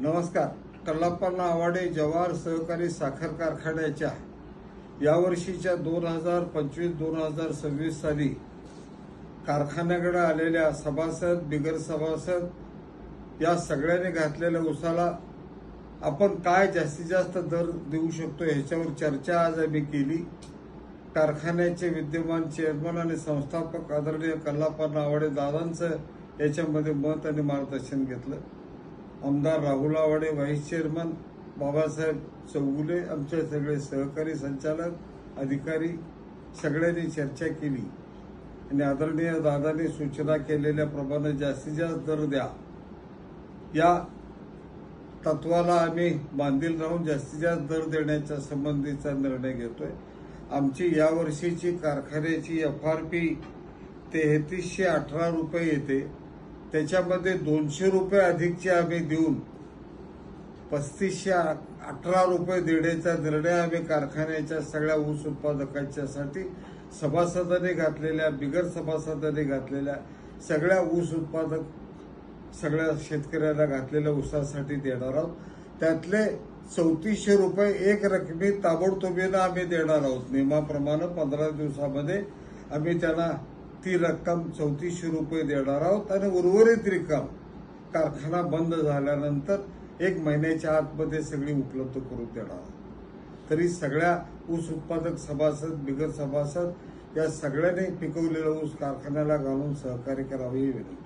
नमस्कार. कल्लाप्पा आवाडे जवाहर सहकारी साखर कारखान्याच्या यावर्षीच्या 2025-2026 साली कारखान्याकडे आलेल्या सभासद बिगर सभासद या सगळ्यांनी घातलेल्या उसाला आपण काय जास्तीत जास्त दर देऊ शकतो ह्याच्यावर चर्चा आज आम्ही केली. कारखान्याचे विद्यमान चेअरमन आणि संस्थापक आदरणीय कल्लाप्पा आवाडे दादांचं याच्यामध्ये मत आणि मार्गदर्शन घेतलं. आमदार राहुल आवाडे व्हाईस चेअरमन, बाबासाहेब चौगुले, आमचे सगळे सहकारी संचालक अधिकारी सगळ्यांनी चर्चा केली आणि आदरणीय दादांनी सूचना केलेल्याप्रमाणे जास्तीत जास्त दर द्या या तत्वाला आम्ही बांधील राहून जास्तीत जास्त दर देण्याच्या संबंधीचा निर्णय घेतोय. आमची यावर्षीची कारखान्याची FRP 3318 रुपये येते. त्याच्यामध्ये 200 रुपये अधिकचे आम्ही देऊन 3518 रुपये देण्याचा निर्णय आम्ही कारखान्याच्या सगळ्या ऊस उत्पादकांच्यासाठी सभासदांनी घातलेल्या बिगर सभासदांनी घातलेल्या सगळ्या ऊस उत्पादक सगळ्या शेतकऱ्याला घातलेल्या ऊसासाठी देणार आहोत. त्यातले 3400 रुपये एक रकमी ताबडतोबीनं आम्ही देणार आहोत. नियमाप्रमाणे 15 दिवसामध्ये आम्ही त्यांना ती रक्कम 3400 रुपये देणार आहोत आणि उर्वरित रक्कम कारखाना बंद झाल्यानंतर 1 महिन्याच्या आतमध्ये सगळी उपलब्ध करून देणार आहोत. तरी सगळ्या ऊस उत्पादक सभासद बिगर सभासद या सगळ्यांनी पिकवलेला ऊस कारखान्याला घालून सहकार्य करावे ही विनंती.